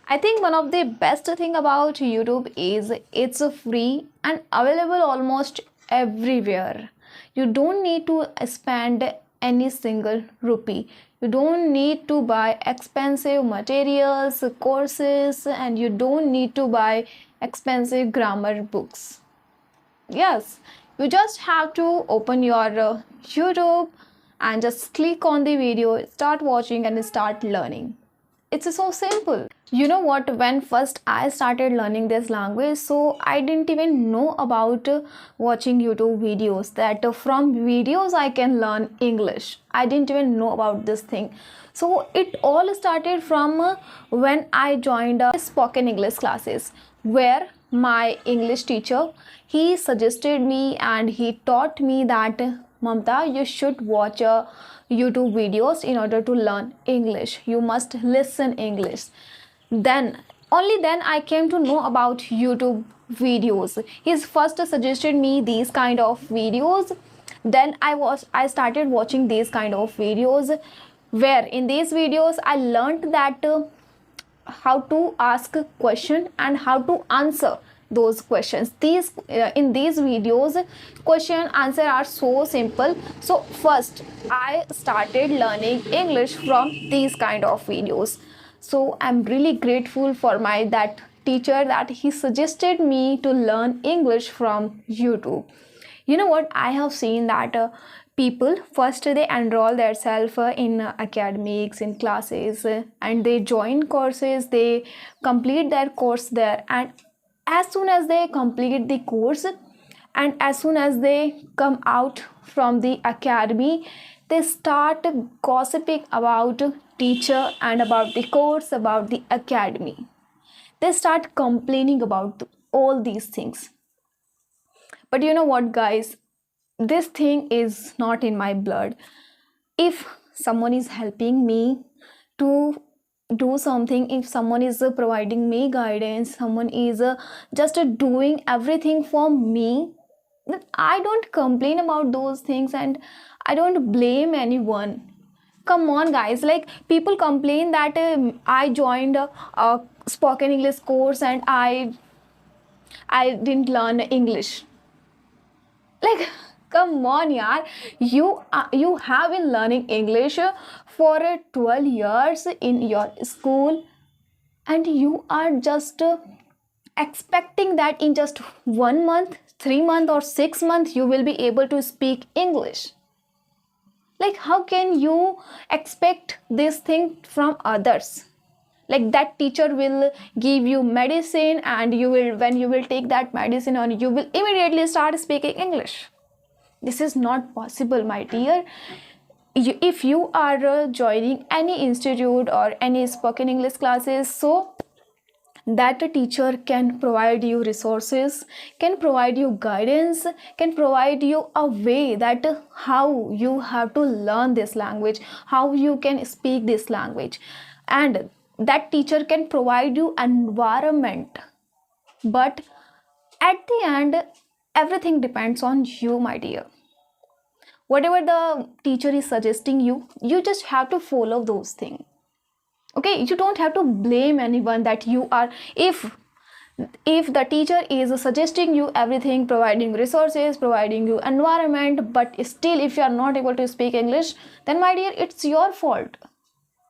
I think one of the best thing about YouTube is it's free and available almost everywhere. You don't need to spend any single rupee. You don't need to buy expensive materials, courses, and you don't need to buy expensive grammar books. Yes, you just have to open your YouTube and just click on the video, start watching, and start learning. It's so simple. You know what? When first I started learning this language, so I didn't even know about watching YouTube videos, that from videos I can learn English. I didn't even know about this thing. So it all started from when I joined spoken English classes, where my English teacher, he suggested me and he taught me that, Mamta, you should watch YouTube videos in order to learn English. You must listen English. Then, only then I came to know about YouTube videos. He first suggested me these kind of videos. Then I started watching these kind of videos, where in these videos I learned that how to ask a question and how to answer those questions. These in these videos, question answer are so simple. So first I started learning English from these kind of videos. So I'm really grateful for my that teacher, that he suggested me to learn English from YouTube. You know what? I have seen that people first they enroll themselves in academics, in classes, and they join courses, they complete their course there, and as soon as they complete the course and as soon as they come out from the academy, they start gossiping about teacher and about the course, about the academy. They start complaining about all these things. But you know what, guys? This thing is not in my blood. If someone is helping me to do something, if someone is providing me guidance, someone is just doing everything for me, then I don't complain about those things and I don't blame anyone. Come on, guys, like people complain that I joined a spoken English course and I didn't learn English. Like, come on, yaar. You have been learning English for 12 years in your school, and you are just expecting that in just 1 month, 3 months, or 6 months you will be able to speak English. Like, how can you expect this thing from others? Like, that teacher will give you medicine and you will, when you will take that medicine, or you will immediately start speaking English. This is not possible, my dear. If you are joining any institute or any spoken English classes, so that a teacher can provide you resources, can provide you guidance, can provide you a way that how you have to learn this language, how you can speak this language, and that teacher can provide you environment. But at the end, everything depends on you, my dear. Whatever the teacher is suggesting you, you just have to follow those things. Okay, you don't have to blame anyone that you are, if the teacher is suggesting you everything, providing resources, providing you environment, but still if you are not able to speak English, then my dear, it's your fault,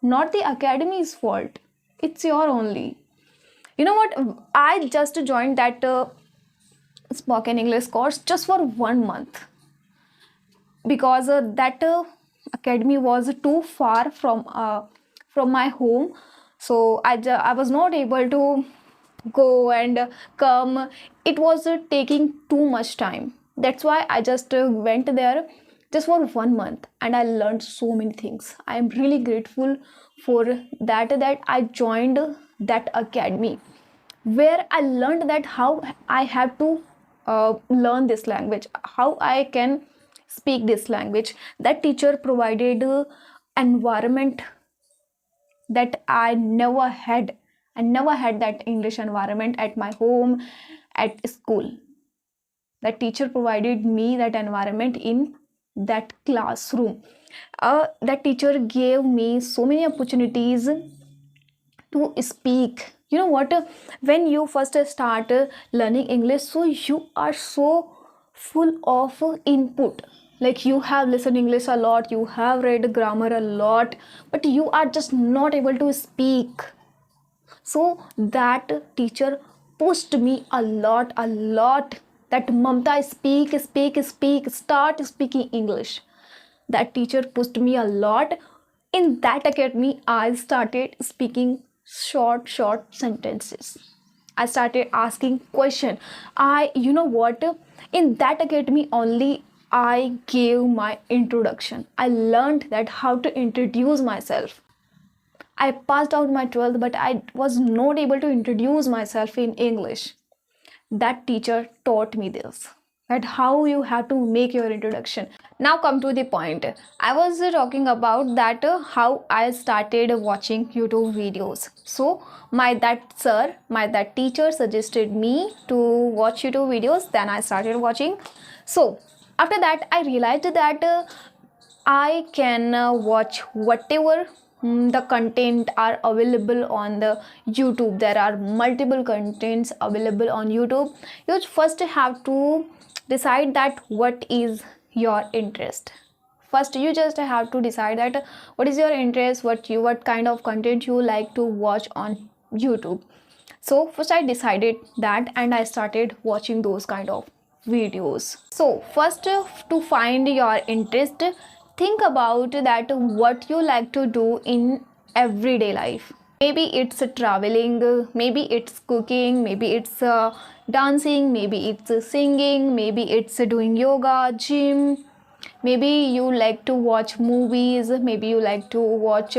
not the academy's fault. It's your only. You know what? I just joined that spoken English course just for 1 month, because that academy was too far from my home. So I was not able to go and come. It was taking too much time. That's why I just went there just for 1 month, and I learned so many things. I am really grateful for that I joined that academy, where I learned that how I have to learn this language, how I can speak this language. That teacher provided environment that I never had. I never had that English environment at my home, at school. That teacher provided me that environment in that classroom. That teacher gave me so many opportunities to speak You know what, when you first start learning English, so you are so full of input, like you have listened English a lot, you have read grammar a lot, but you are just not able to speak. So that teacher pushed me a lot, that Mamta, speak, start speaking English. That teacher pushed me a lot. In that academy, I started speaking short sentences. I started asking question. You know what, in that academy only I gave my introduction. I learned that how to introduce myself. I passed out my 12th, but I was not able to introduce myself in English. That teacher taught me this, that how you have to make your introduction. Now come to the point. I was talking about that how I started watching YouTube videos. So that teacher suggested me to watch YouTube videos. Then I started watching. So after that, I realized that I can watch whatever the content are available on the YouTube. There are multiple contents available on YouTube. You first have to decide that what is your interest. First you just have to decide that what is your interest, what kind of content you like to watch on YouTube. So first I decided that, and I started watching those kind of videos. So first, to find your interest, think about that what you like to do in everyday life. Maybe it's traveling, maybe it's cooking, maybe it's dancing, maybe it's singing, maybe it's doing yoga, gym. Maybe you like to watch movies, maybe you like to watch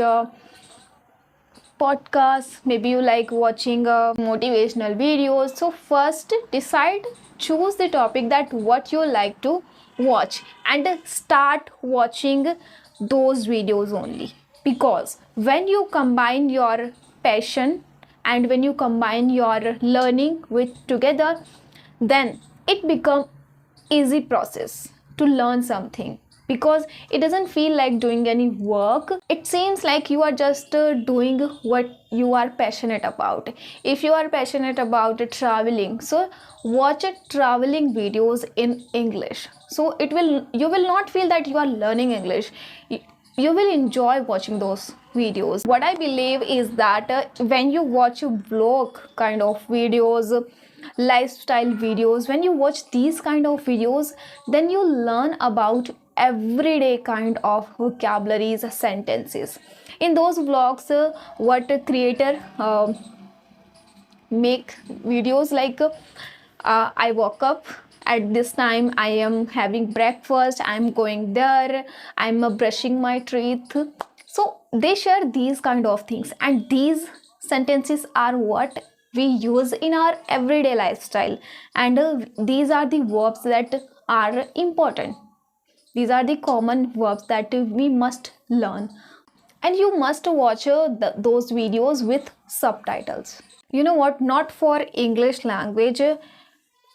podcasts, maybe you like watching motivational videos. So first decide, choose the topic that what you like to watch, and start watching those videos only. Because when you combine your passion and when you combine your learning with together, then it become easy process to learn something, because it doesn't feel like doing any work. It seems like you are just doing what you are passionate about. If you are passionate about traveling, so watch traveling videos in English. So you will not feel that you are learning English. You will enjoy watching those videos. What I believe is that when you watch vlog kind of videos, lifestyle videos, when you watch these kind of videos, then you learn about everyday kind of vocabularies, sentences. In those vlogs, what a creator make videos like I woke up at this time, I am having breakfast, I'm going there, I'm brushing my teeth. So they share these kind of things, and these sentences are what we use in our everyday lifestyle. And these are the verbs that are important. These are the common verbs that we must learn. And you must watch those videos with subtitles. You know what, not for English language,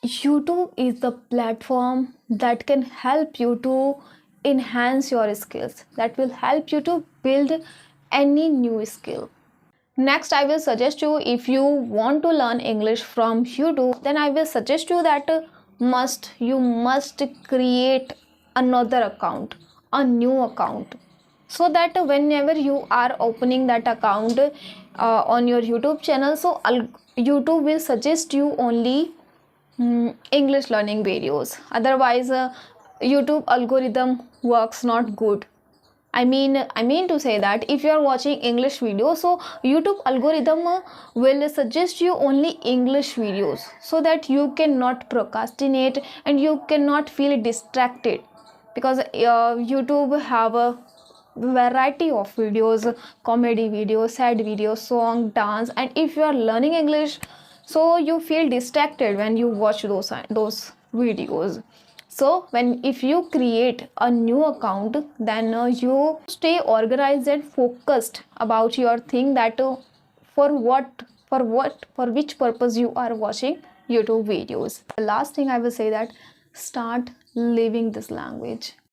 YouTube is the platform that can help you to enhance your skills, that will help you to build any new skill. Next, I will suggest you, if you want to learn English from YouTube, then I will suggest you that you must create another account, a new account, so that whenever you are opening that account on your YouTube channel, so YouTube will suggest you only English learning videos. Otherwise, YouTube algorithm works not good. I mean to say that if you are watching English videos, so YouTube algorithm will suggest you only English videos, so that you cannot procrastinate and you cannot feel distracted, because YouTube have a variety of videos, comedy videos, sad videos, song, dance. And if you are learning English, so you feel distracted when you watch those videos. So if you create a new account, then you stay organized and focused about your thing, that for which purpose you are watching YouTube videos. The last thing I will say, that start living this language.